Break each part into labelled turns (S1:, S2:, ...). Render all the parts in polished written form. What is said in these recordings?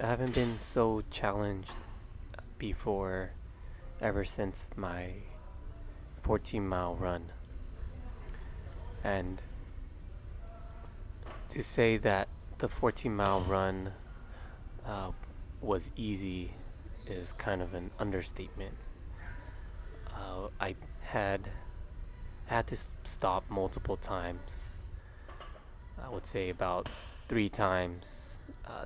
S1: I haven't been so challenged before ever since my 14-mile run. And to say that the 14-mile run uh, was easy is kind of an understatement. I had to stop multiple times. I would say about 3 times,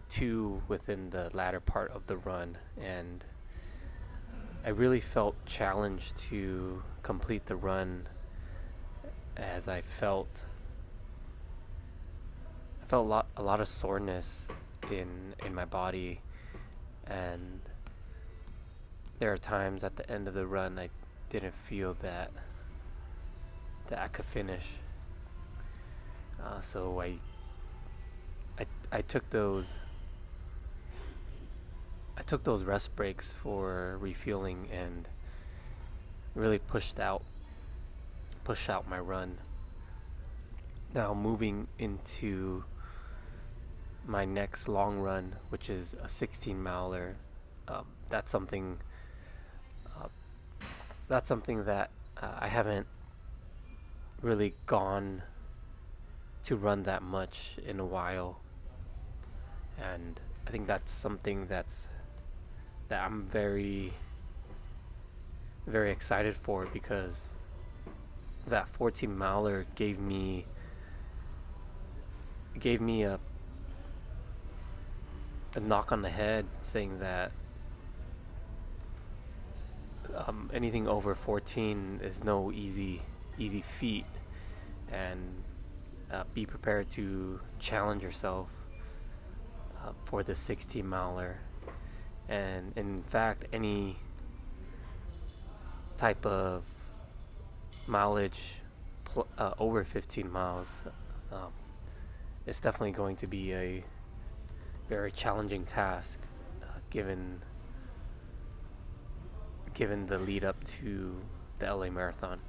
S1: two within the latter part of the run, and I really felt challenged to complete the run as I felt a lot of soreness in my body, and there are times at the end of the run I didn't feel that I could finish. So I took those rest breaks for refueling and really pushed out my run. Now moving into my next long run, which is a 16 miler, that's something uh, that I haven't really gone to run that much in a while, and I think that's something that I'm very very excited for because that 14 miler gave me a knock on the head saying that anything over 14 is no easy feat, and be prepared to challenge yourself for the 16 miler. And in fact, any type of mileage over 15 miles um, is definitely going to be a very challenging task, given the lead up to the LA Marathon.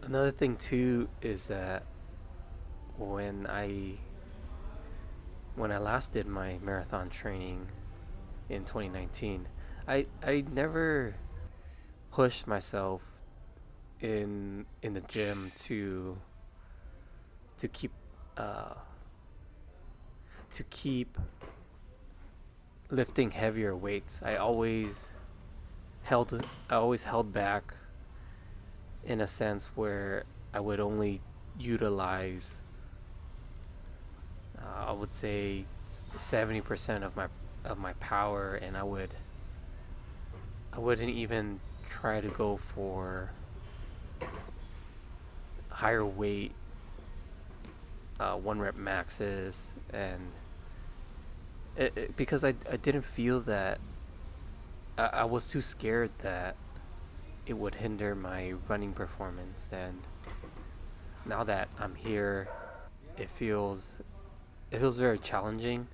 S1: Another thing too is that when I when I last did my marathon training in 2019, I never pushed myself in the gym to keep uh, to keep lifting heavier weights. I always held back in a sense where I would only utilize I would say 70% of my power, and I wouldn't even try to go for higher weight one rep maxes, and because I didn't feel that I was too scared that it would hinder my running performance. And now that I'm here, it feels it feels very challenging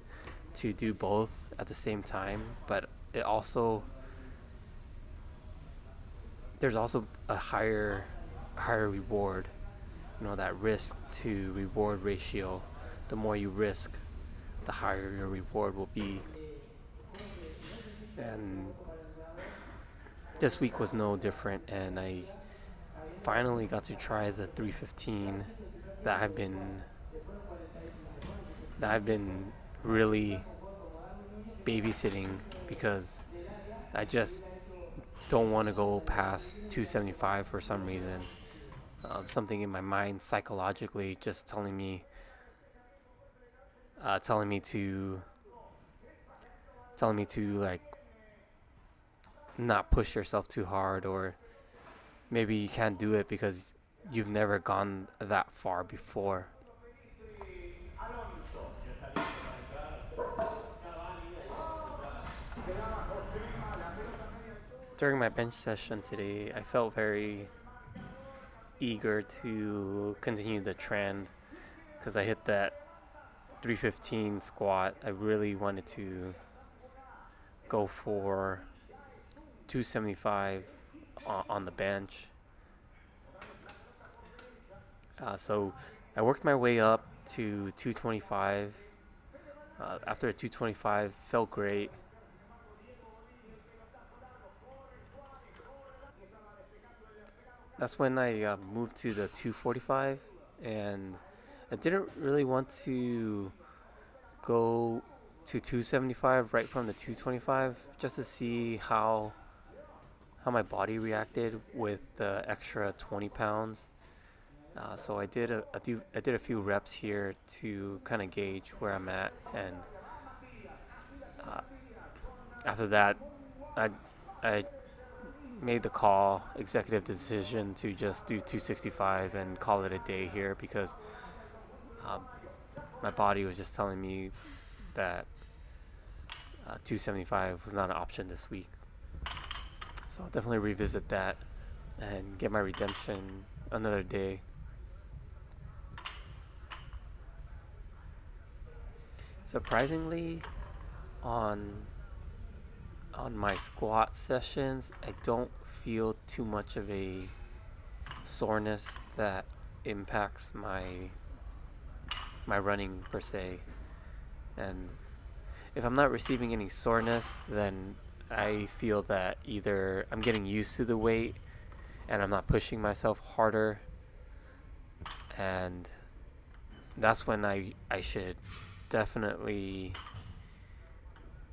S1: to do both at the same time, but it also there's also a higher reward. That risk to reward ratio. The more you risk, the higher your reward will be. And this week was no different, and I finally got to try the 315 that I've been really babysitting because I just don't want to go past 275 for some reason. Something in my mind psychologically just telling me to like not push yourself too hard, or maybe you can't do it because you've never gone that far before. During my bench session today, I felt very eager to continue the trend because I hit that 315 squat. I really wanted to go for 275 on the bench. So I worked my way up to 225 After a 225, felt great. That's when I moved to the 245, and I didn't really want to go to 275 right from the 225 just to see how my body reacted with the extra 20 pounds. So I did a few reps here to kind of gauge where I'm at, and uh, after that, I I made the executive decision to just do 265 and call it a day here because um, my body was just telling me that 275 was not an option this week. So I'll definitely revisit that and get my redemption another day. Surprisingly, on on my squat sessions, I don't feel too much of a soreness that impacts my running per se. And if I'm not receiving any soreness, then I feel that either I'm getting used to the weight and I'm not pushing myself harder, and that's when I should definitely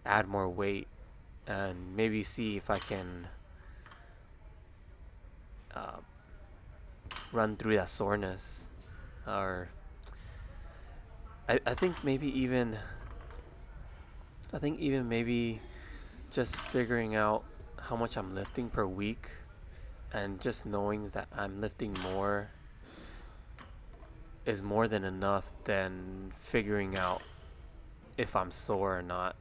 S1: add more weight and maybe see if I can uh, run through that soreness. Or I think maybe just figuring out how much I'm lifting per week and just knowing that I'm lifting more is more than enough than figuring out if I'm sore or not.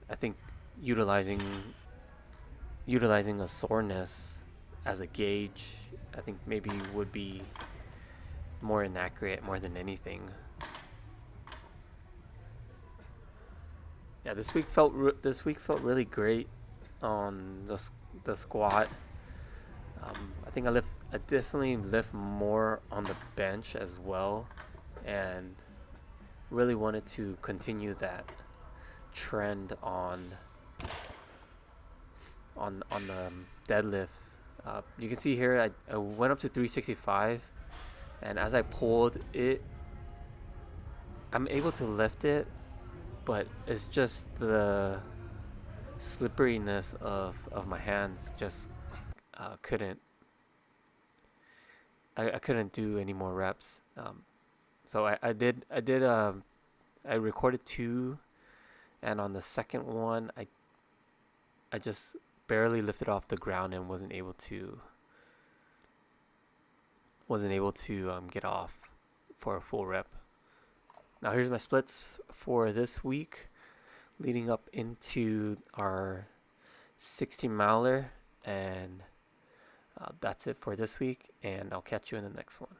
S1: I think utilizing utilizing a soreness as a gauge, I think maybe would be more inaccurate more than anything. Yeah, this week felt really great on the squat. I think I definitely lift more on the bench as well, and really wanted to continue that trend on the deadlift. You can see here I went up to 365, and as I pulled it, I'm able to lift it, but it's just the slipperiness of my hands just couldn't I couldn't do any more reps. So I recorded two, and on the second one I just barely lifted off the ground and wasn't able to get off for a full rep. Now here's my splits for this week, leading up into our 16 miler, and that's it for this week. And I'll catch you in the next one.